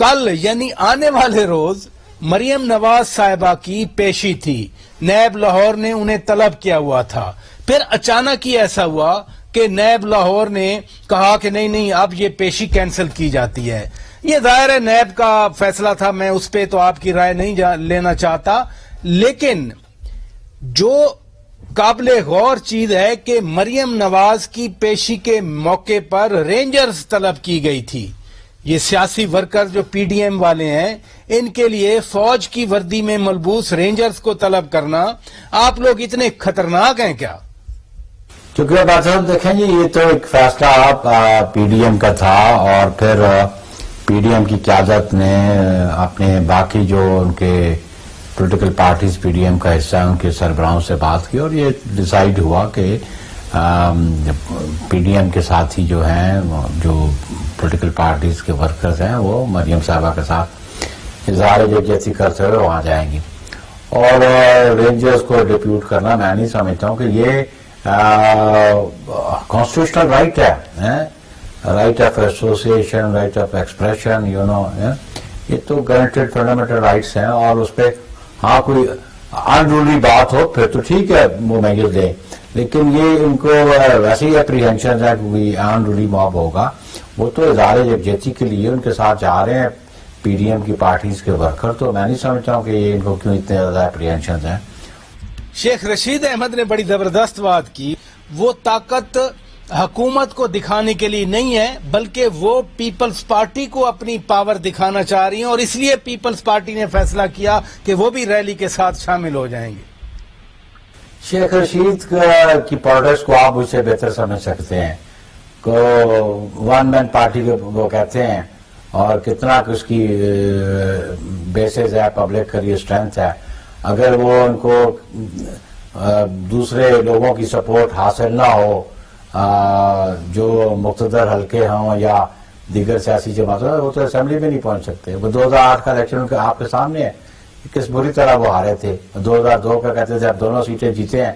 کل یعنی آنے والے روز مریم نواز صاحبہ کی پیشی تھی، نیب لاہور نے انہیں طلب کیا ہوا تھا، پھر اچانک ہی ایسا ہوا کہ نیب لاہور نے کہا کہ نہیں اب یہ پیشی کینسل کی جاتی ہے۔ یہ ظاہر ہے نیب کا فیصلہ تھا، میں اس پہ تو آپ کی رائے نہیں لینا چاہتا، لیکن جو قابل غور چیز ہے کہ مریم نواز کی پیشی کے موقع پر رینجرز طلب کی گئی تھی۔ یہ سیاسی ورکر جو پی ڈی ایم والے ہیں، ان کے لیے فوج کی وردی میں ملبوس رینجرز کو طلب کرنا، آپ لوگ اتنے خطرناک ہیں کیا؟ چونکہ بات صاحب دیکھیں جی، یہ تو ایک فیصلہ پی ڈی ایم کا تھا، اور پھر پی ڈی ایم کی قیادت نے اپنے باقی جو ان کے political parties P D M کا حصہ ہیں ان کے سربراہوں سے بات کی، اور یہ ڈیسائیڈ ہوا کہ پی ڈی ایم کے ساتھی جو ہیں، جو پولیٹیکل پارٹیز کے ورکرز ہیں، وہ مریم صاحبہ کے ساتھ اظہار یکجہتی کرتے ہوئے وہاں جائیں گی، اور رینجرز کو ڈپیوٹ کرنا میں نہیں سمجھتا ہوں کہ یہ کانسٹیٹیوشنل رائٹ ہے، right of association, right of expression, یہ تو گارنٹیڈ فنڈامنٹل رائٹس ہیں، اور اس پہ ہاں کوئی انروللی بات ہو پھر تو ٹھیک ہے وہ میجر دیں، لیکن یہ ان کو ویسے ہی اپریہنشن ہے کہ کوئی انروللی موب ہوگا، وہ تو اظہار یکجہتی کے لیے ان کے ساتھ جا رہے ہیں پی ڈی ایم کی پارٹیز کے ورکر، تو میں نہیں سمجھتا ہوں کہ یہ ان کو کیوں اتنے زیادہ اپریہنشن ہیں۔ شیخ رشید احمد نے بڑی زبردست بات کی، وہ طاقت حکومت کو دکھانے کے لیے نہیں ہے، بلکہ وہ پیپلز پارٹی کو اپنی پاور دکھانا چاہ رہی ہیں، اور اس لیے پیپلز پارٹی نے فیصلہ کیا کہ وہ بھی ریلی کے ساتھ شامل ہو جائیں گے۔ شیخ رشید کی پالیٹکس کو آپ مجھ سے بہتر سمجھ سکتے ہیں، کو ون مین پارٹی کے وہ کہتے ہیں، اور کتنا اس کی بیسز ہے، پبلک کا یہ اسٹرینتھ ہے، اگر وہ ان کو دوسرے لوگوں کی سپورٹ حاصل نہ ہو، جو مقتدر حلقے ہوں یا دیگر سیاسی جماعتیں، وہ تو اسمبلی میں نہیں پہنچ سکتے۔ وہ 2008 کا الیکشن آپ کے سامنے ہے، کس بری طرح وہ ہارے تھے۔ 2002 کا کہتے تھے اب دونوں سیٹیں جیتے ہیں،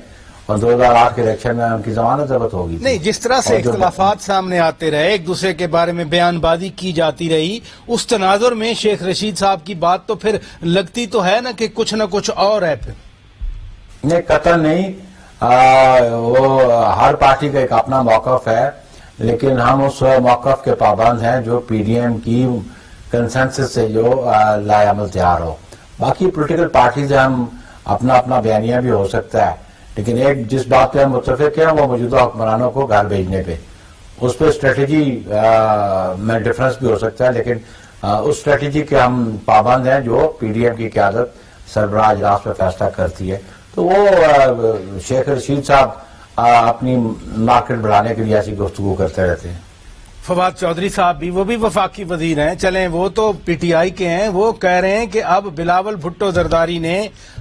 اور 2008 کے الیکشن میں ان کی ضمانت ضبط ہوگی۔ نہیں، جس طرح سے اختلافات سامنے آتے رہے، ایک دوسرے کے بارے میں بیان بازی کی جاتی رہی، اس تناظر میں شیخ رشید صاحب کی بات تو پھر لگتی تو ہے نا کہ کچھ نہ کچھ اور ہے پھر۔ نہیں، قطع نہیں، وہ ہر پارٹی کا ایک اپنا موقف ہے، لیکن ہم اس موقف کے پابند ہیں جو پی ڈی ایم کی کنسنسس سے جو لائے عمل تیار ہو۔ باقی پولیٹیکل پارٹیز ہم اپنا بیانیہ بھی ہو سکتا ہے، لیکن ایک جس بات پہ ہم متفق ہیں وہ موجودہ حکمرانوں کو گھر بھیجنے پہ، اس پہ اسٹریٹجی میں ڈفرنس بھی ہو سکتا ہے، لیکن اس اسٹریٹجی کے ہم پابند ہیں جو پی ڈی ایم کی قیادت سربراہ اجلاس پہ فیصلہ کرتی ہے۔ تو وہ شیخ رشید صاحب اپنی مارکیٹ بڑھانے کے لیے ایسی گفتگو کرتے رہتے ہیں۔ فواد چودھری صاحب بھی، وہ بھی وفاقی وزیر ہیں، چلیں وہ تو پی ٹی آئی کے ہیں، وہ کہہ رہے ہیں کہ اب بلاول بھٹو زرداری نے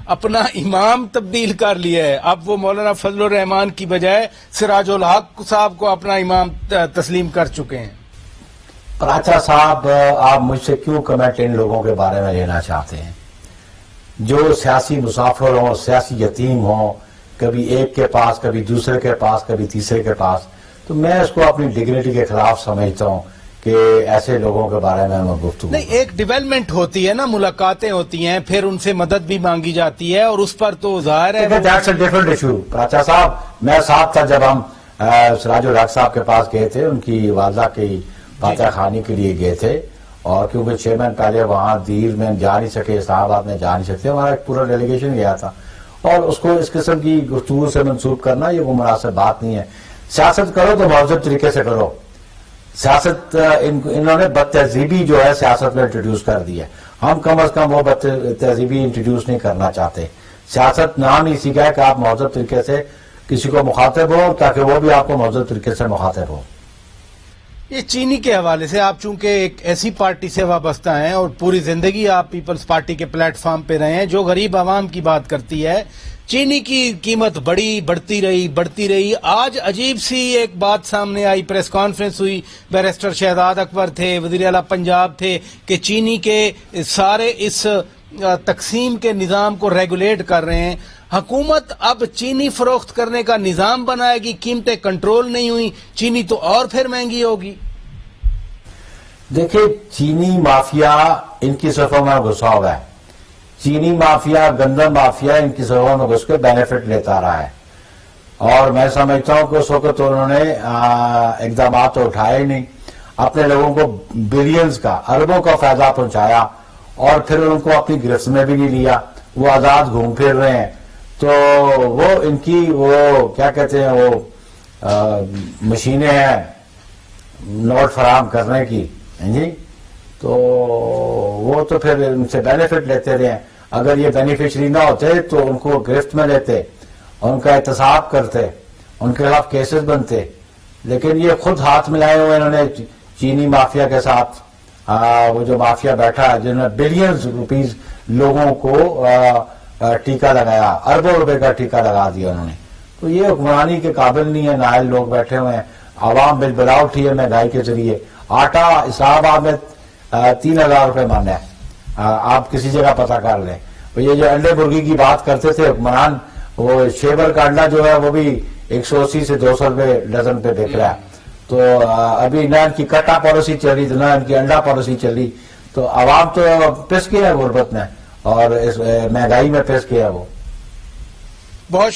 اپنا امام تبدیل کر لیا ہے، اب وہ مولانا فضل الرحمان کی بجائے سراج الحق صاحب کو اپنا امام تسلیم کر چکے ہیں۔ پراچا صاحب، آپ مجھ سے کیوں کمنٹ ان لوگوں کے بارے میں لینا چاہتے ہیں جو سیاسی مسافر ہوں، سیاسی یتیم ہوں، کبھی ایک کے پاس، کبھی دوسرے کے پاس، کبھی تیسرے کے پاس؟ تو میں اس کو اپنی ڈگنیٹی کے خلاف سمجھتا ہوں کہ ایسے لوگوں کے بارے میں گفتگو نہیں، ایک ڈیولپمنٹ ہوتی ہے نا، ملاقاتیں ہوتی ہیں، پھر ان سے مدد بھی مانگی جاتی ہے، اور اس پر تو ظاہر ہے that's a different issue. Paracha صاحب، میں ساتھ تھا جب ہم سراج الحق صاحب کے پاس گئے تھے، ان کی والدہ کی فاتح خانی کے لیے گئے تھے، اور کیونکہ چیئرمین پہلے وہاں دیر میں جا نہیں سکے، اسلام آباد میں جا نہیں سکتے، ہمارا ایک پورا ڈیلیگیشن گیا تھا، اور اس کو اس قسم کی گفتگو سے منسوب کرنا یہ وہ مناسب بات نہیں ہے۔ سیاست کرو تو مہذب طریقے سے کرو۔ سیاست انہوں نے بد تہذیبی جو ہے سیاست میں انٹروڈیوس کر دی ہے، ہم کم از کم وہ بد تہذیبی انٹروڈیوس نہیں کرنا چاہتے۔ سیاست نام اسی کا ہے کہ آپ مہذب طریقے سے کسی کو مخاطب ہو، تاکہ وہ بھی آپ کو مہذب طریقے سے مخاطب ہو۔ یہ چینی کے حوالے سے، آپ چونکہ ایک ایسی پارٹی سے وابستہ ہیں اور پوری زندگی آپ پیپلز پارٹی کے پلیٹ فارم پہ رہے ہیں جو غریب عوام کی بات کرتی ہے، چینی کی قیمت بڑھتی رہی۔ آج عجیب سی ایک بات سامنے آئی، پریس کانفرنس ہوئی، بیرسٹر شہزاد اکبر تھے، وزیر اعلیٰ پنجاب تھے، کہ چینی کے سارے اس تقسیم کے نظام کو ریگولیٹ کر رہے ہیں۔ حکومت اب چینی فروخت کرنے کا نظام بنائے گی، قیمتیں کنٹرول نہیں ہوئی، چینی تو اور پھر مہنگی ہوگی۔ دیکھیے چینی مافیا ان کی صفوں میں گھسا ہوا ہے. چینی مافیا, گندم مافیا ان کی صفوں میں گھس کے بینیفٹ لیتا رہا ہے, اور میں سمجھتا ہوں کہ اس وقت انہوں نے اقدامات تو اٹھائے ہی نہیں, اپنے لوگوں کو بلینز کا, اربوں کا فائدہ پہنچایا, اور پھر ان کو اپنی گرفت میں بھی نہیں لیا, وہ آزاد گھوم پھر رہے ہیں. تو وہ ان کی وہ کیا کہتے ہیں وہ مشینیں ہیں نوٹ فراہم کرنے کی, جی, تو وہ تو پھر ان سے بینیفٹ لیتے رہے ہیں. اگر یہ بینیفیشری نہ ہوتے تو ان کو گرفت میں لیتے, ان کا احتساب کرتے, ان کے خلاف کیسز بنتے, لیکن یہ خود ہاتھ ملائے ہوئے انہوں نے چینی مافیا کے ساتھ. وہ جو مافیا بیٹھا ہے جنہوں نے بلینز روپیز لوگوں کو ٹیکہ لگایا, اربوں روپے کا ٹیکہ لگا دیا انہوں نے. تو یہ حکمرانی کے قابل نہیں ہے, نااہل لوگ بیٹھے ہوئے ہیں. عوام بل اٹھی ہے مہنگائی کے ذریعے. آٹا اسلام آباد میں 3,000 روپے من ہے, آپ کسی جگہ پتہ کر لیں. یہ جو انڈے مرغی کی بات کرتے تھے حکمران, وہ شیبر کا انڈا جو ہے وہ بھی 180 سے 200 روپے ڈزن پہ بک رہا ہے. تو ابھی نہ ان کی کٹا پالیسی چلی تو نہ ان کی انڈا پالیسی چلی, تو عوام تو پس گیا ہے غربت میں اور اس مہنگائی میں پس گیا ہے وہ. بہت